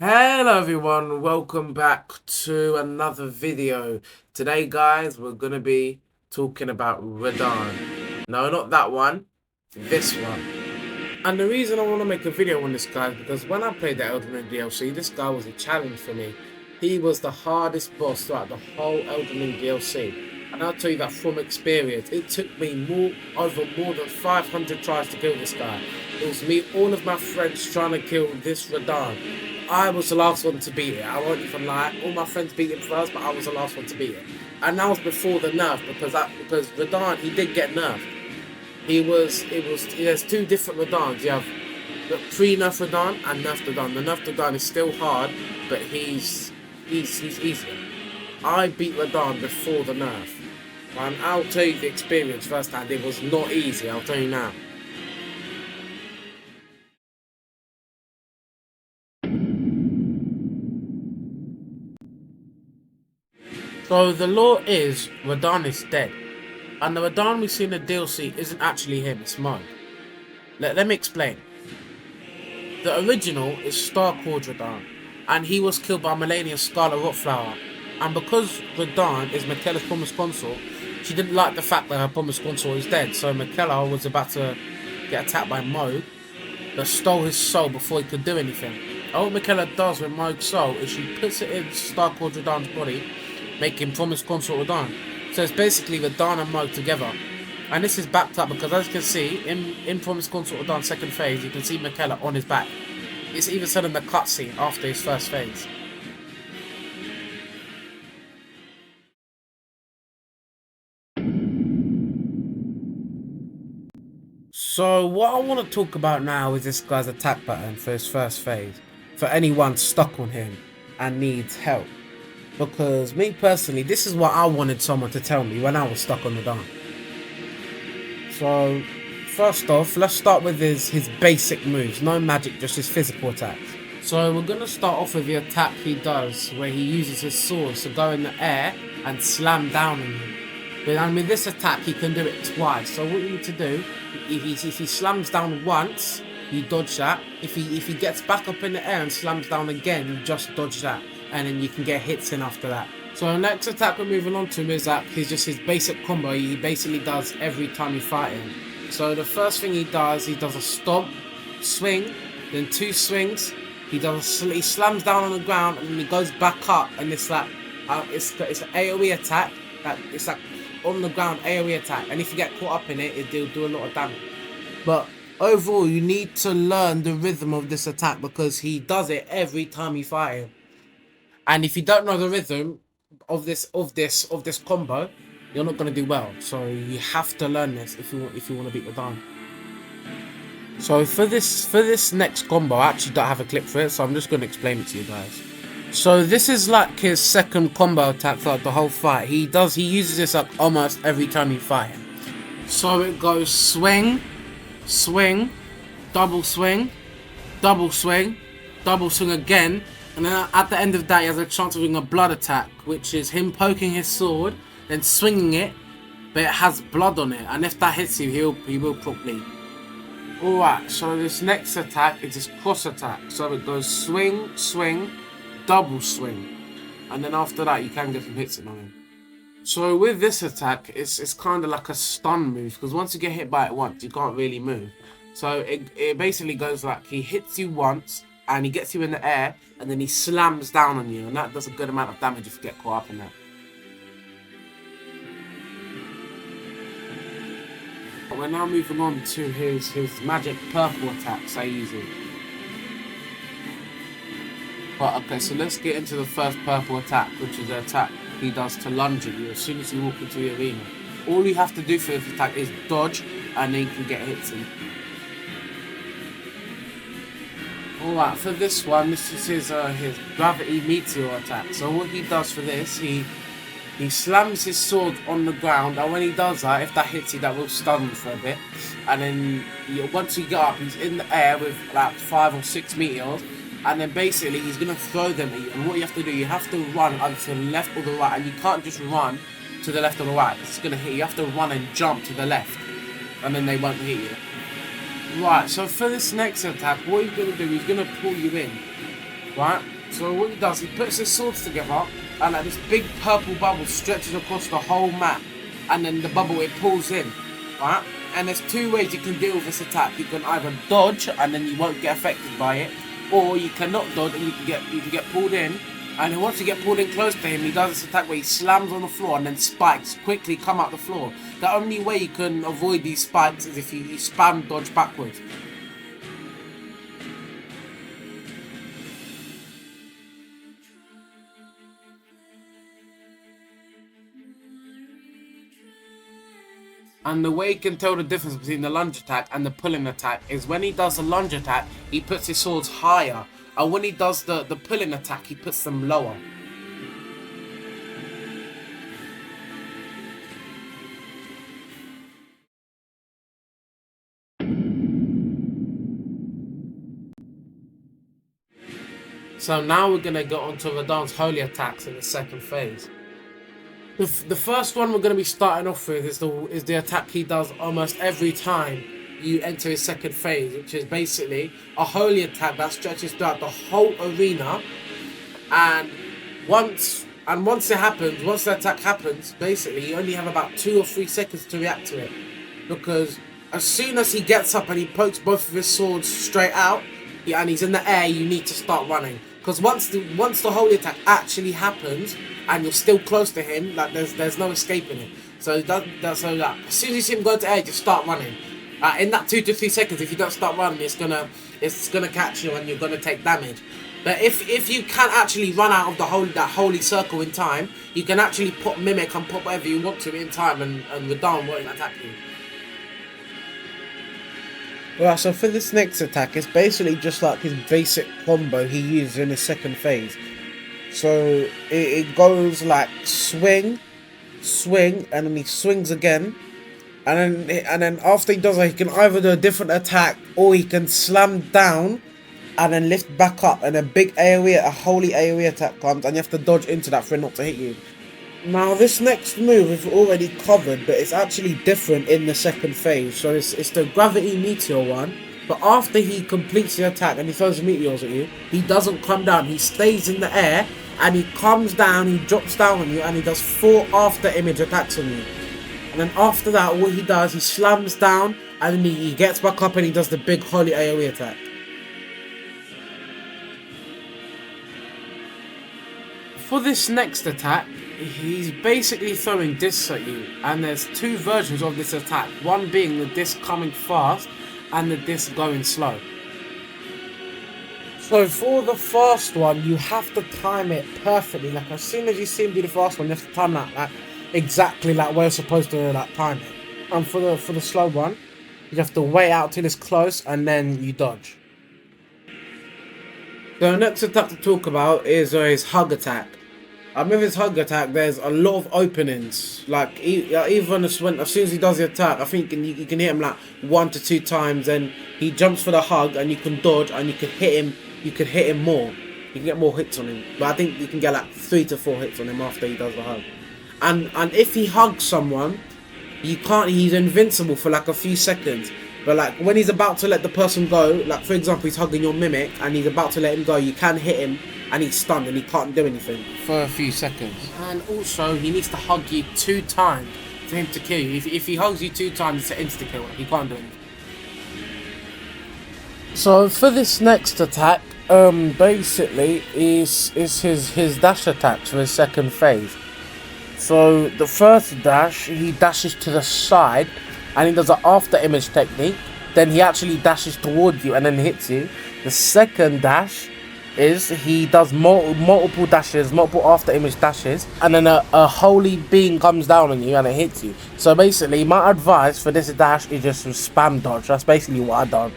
Hello everyone, welcome back to another video. Today guys, we're going to be talking about radahn. No, not that one, this one. And the reason I want to make a video on this guy is because when I played the Elden Ring DLC, this guy was a challenge for me. He was the hardest boss throughout the whole Elden Ring DLC. And I'll tell you that from experience, it took me over more than 500 tries to kill this guy. It was me, all of my friends trying to kill this radahn. I was the last one to beat it. I won't even lie. All my friends beat him first, but I was the last one to beat it. And that was before the nerf, because radahn, he did get nerfed. There's two different radahns. You have the pre-nerf radahn and nerf radahn. The nerf radahn is still hard, but he's easier. I beat radahn before the nerf. And I'll tell you the experience firsthand. It was not easy, I'll tell you now. So the law is radahn is dead. And the radahn we see in the DLC isn't actually him, it's Mo. Let me explain. The original is Star-Called radahn, and he was killed by Melania's Scarlet Rotflower. And because radahn is Miquella's promised consort, she didn't like the fact that her promised consort is dead, so Miquella was about to get attacked by Mohg, that stole his soul before he could do anything. And what Miquella does with Mohg's soul is she puts it in Star-Called radahn's body, making promised consort radahn. So it's basically radahn and Mohg together. And this is backed up because, as you can see, in promised consort radahn second phase, you can see Miquella on his back. It's even said in the cutscene after his first phase. So what I want to talk about now is this guy's attack pattern for his first phase. For anyone stuck on him and needs help. Because me personally, this is what I wanted someone to tell me when I was stuck on the radahn. So first off, let's start with his basic moves. No magic, just his physical attacks. So we're going to start off with the attack he does, where he uses his swords to go in the air and slam down on you. And with this attack, he can do it twice. So what you need to do, if he slams down once, you dodge that. If he gets back up in the air and slams down again, you just dodge that. And then you can get hits in after that. So the next attack we're moving on to is that he's just his basic combo he basically does every time you fight him. So the first thing he does a stomp, swing, then two swings. He slams down on the ground and then he goes back up, and it's like it's an AoE attack. It's like on the ground AoE attack, and if you get caught up in it, it'll do a lot of damage. But overall, you need to learn the rhythm of this attack because he does it every time you fight him. And if you don't know the rhythm of this combo, you're not going to do well. So you have to learn this if you want to beat radahn. So for this next combo, I actually don't have a clip for it, so I'm just going to explain it to you guys. So this is like his second combo attack throughout the whole fight. He uses this like almost every time you fight him. So it goes swing, swing, double swing, double swing, double swing again. And then at the end of that, he has a chance of doing a blood attack, which is him poking his sword, then swinging it, but it has blood on it. And if that hits you, he will proc bleed. Alright, so this next attack is his cross attack. So it goes swing, swing, double swing. And then after that, you can get some hits in on him. So with this attack, it's kind of like a stun move, because once you get hit by it once, you can't really move. So it basically goes like he hits you once, and he gets you in the air, and then he slams down on you, and that does a good amount of damage if you get caught up in that. We're now moving on to his magic purple attacks I use it. But okay, so let's get into the first purple attack, which is the attack he does to lunge at you as soon as you walk into the arena. All you have to do for this attack is dodge, and then you can get hits in. Alright, for this one, this is his gravity meteor attack. So what he does for this, he slams his sword on the ground, and when he does that, if that hits you, that will stun you for a bit. And then once you get up, he's in the air with like 5 or 6 meteors, and then basically he's going to throw them at you. And what you have to do, you have to run either to the left or the right, and you can't just run to the left or the right. It's going to hit you. You have to run and jump to the left, and then they won't hit you. Right, so for this next attack, what he's going to do, he's going to pull you in. right? So what he does, he puts his swords together, and like this big purple bubble stretches across the whole map, and then the bubble it pulls in, right? And there's two ways you can deal with this attack. You can either dodge, and then you won't get affected by it, or you cannot dodge, and you can get pulled in. And then once you get pulled in close to him, he does this attack where he slams on the floor and then spikes quickly come out the floor. The only way you can avoid these spikes is if you spam dodge backwards. And the way you can tell the difference between the lunge attack and the pulling attack is when he does the lunge attack, he puts his swords higher. And when he does the pulling attack, he puts them lower. So now we're going to get on to Radahn's holy attacks in the second phase. The first one we're going to be starting off with is the attack he does almost every time you enter his second phase, which is basically a holy attack that stretches throughout the whole arena. And once the attack happens, basically you only have about 2 or 3 seconds to react to it, because as soon as he gets up and he pokes both of his swords straight out, and he's in the air, you need to start running. Because once the holy attack actually happens, and you're still close to him, like there's no escaping it. So as soon as you see him go to air, just start running. In that 2 to 3 seconds, if you don't start running, it's gonna catch you and you're gonna take damage. But if you can actually run out of that holy circle in time, you can actually pop mimic and pop whatever you want to in time, and Radahn won't attack you. Right, so for this next attack, it's basically just like his basic combo he uses in his second phase. So it goes like swing, and then he swings again, and then after he does that, he can either do a different attack or he can slam down and then lift back up, and a big AoE, a holy AoE attack comes, and you have to dodge into that for it not to hit you. Now this next move we've already covered, but it's actually different in the second phase. So it's the gravity meteor one, but after he completes the attack and he throws meteors at you, he doesn't come down, he stays in the air, and he comes down, he drops down on you, and he does 4 after image attacks on you. And then after that, what he does, he slams down, and then he gets back up and he does the big holy AoE attack. For this next attack, he's basically throwing discs at you, and there's 2 versions of this attack, one being the disc coming fast and the disc going slow. So for the fast one, you have to time it perfectly. Like as soon as you see him do the fast one, you have to time that like exactly like where you're supposed to like time it. And for the slow one, you have to wait out till it's close and then you dodge. The next attack to talk about is his hug attack. With his hug attack, there's a lot of openings. Like even as soon as he does the attack, I think you can hit him like 1 to 2 times, and he jumps for the hug, and you can dodge, and you can hit him. You can hit him more. You can get more hits on him. But I think you can get like 3 to 4 hits on him after he does the hug. And if he hugs someone, he's invincible for like a few seconds. But like when he's about to let the person go, like for example, he's hugging your mimic and he's about to let him go, you can hit him and he's stunned and he can't do anything for a few seconds. And also, he needs to hug you 2 times for him to kill you. If he hugs you 2 times, it's an insta-kill. He can't do anything. So for this next attack, basically is his dash attacks for his second phase. So the first dash, he dashes to the side and he does an after image technique. Then he actually dashes towards you and then hits you. The second dash is he does multiple dashes, multiple after image dashes, and then a holy beam comes down on you and it hits you. So basically, my advice for this dash is just spam dodge. That's basically what I've done.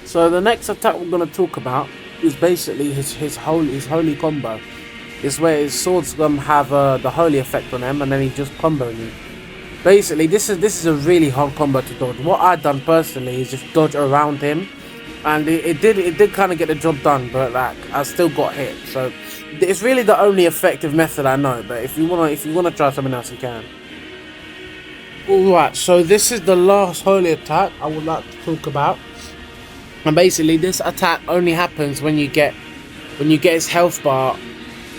So the next attack we're going to talk about is basically his holy combo. It's where his swords have the holy effect on him, and then he just comboing you. Basically, this is a really hard combo to dodge. What I've done personally is just dodge around him, and it did kind of get the job done, but like I still got hit. So it's really the only effective method I know. But if you wanna try something else, you can. Alright, so this is the last holy attack I would like to talk about. And basically this attack only happens when you get his health bar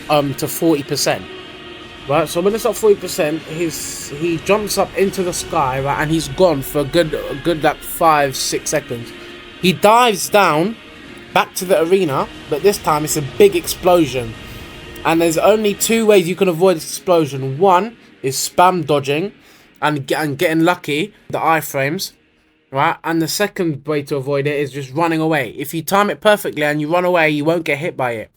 to 40%. Right, so when it's at 40%, he jumps up into the sky, right, and he's gone for a good like 5-6 seconds. He dives down back to the arena, but this time it's a big explosion. And there's only two ways you can avoid this explosion. One is spam dodging and getting lucky, the iframes, right? And the second way to avoid it is just running away. If you time it perfectly and you run away, you won't get hit by it.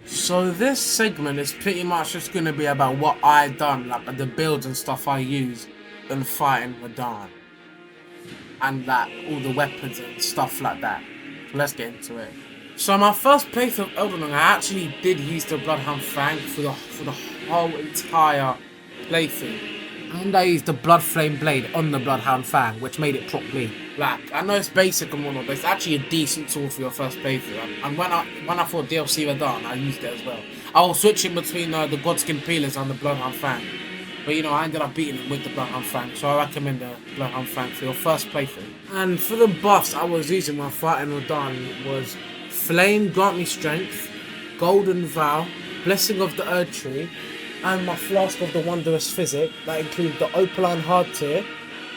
So this segment is pretty much just going to be about what I done, like the builds and stuff I use in fighting radahn. And like all the weapons and stuff like that. Let's get into it. So my first playthrough of Elden Ring, I actually did use the Bloodhound Fang for the whole entire playthrough. And I used the Blood Flame Blade on the Bloodhound Fang, which made it properly. Like, I know it's basic and whatnot, but it's actually a decent tool for your first playthrough. And when I thought DLC radahn, I used it as well. I was switching between the Godskin Peelers and the Bloodhound Fang. But you know, I ended up beating him with the Bloodhound Fang, so I recommend the Bloodhound Fang for your first playthrough. And for the buffs I was using while fighting radahn was Flame Grant Me Strength, Golden Vow, Blessing of the Erd Tree, and my Flask of the Wondrous Physic. That includes the Opaline Hard Tier,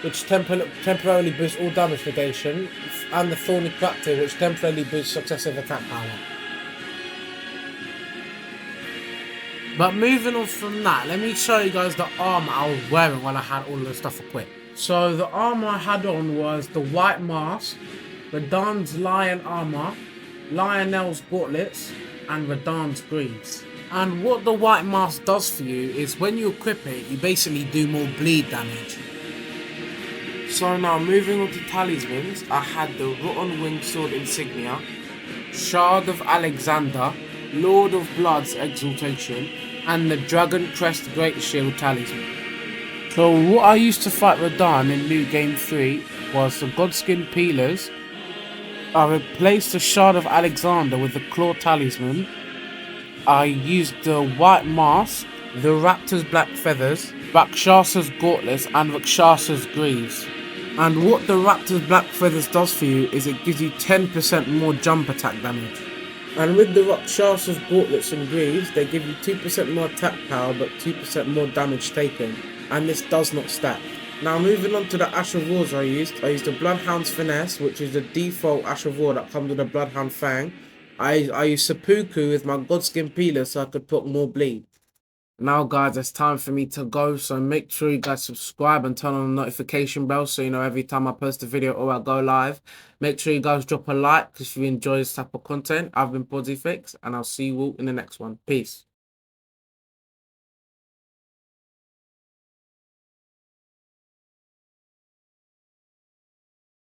which temporarily boosts all damage negation, and the Thorny Crack Tier, which temporarily boosts successive attack power. But moving on from that, let me show you guys the armor I was wearing while I had all of the stuff equipped. So the armor I had on was the White Mask, radahn's Lion Armor, Lionel's Gauntlets, and radahn's Greaves. And what the White Mask does for you is when you equip it, you basically do more bleed damage. So now moving on to talismans, I had the Rotten Winged Sword Insignia, Shard of Alexander, Lord of Blood's Exaltation, and the Dragon Crest Great Shield Talisman. So what I used to fight radahn in New Game 3 was the Godskin Peelers. I replaced the Shard of Alexander with the Claw Talisman. I used the White Mask, the Raptor's Black Feathers, Rakshasa's Gauntlets, and Rakshasa's Greaves. And what the Raptor's Black Feathers does for you is it gives you 10% more jump attack damage. And with the Rakshasa's Gauntlets and Greaves, they give you 2% more attack power but 2% more damage taken. And this does not stack. Now moving on to the Ash of Wars I used the Bloodhound's Finesse, which is the default Ash of War that comes with the Bloodhound Fang. I used Seppuku with my Godskin Peeler so I could put more bleed. Now guys, it's time for me to go, so make sure you guys subscribe and turn on the notification bell so you know every time I post a video or I go live. Make sure you guys drop a like if you enjoy this type of content. I've been Podzifix and I'll see you all in the next one. Peace.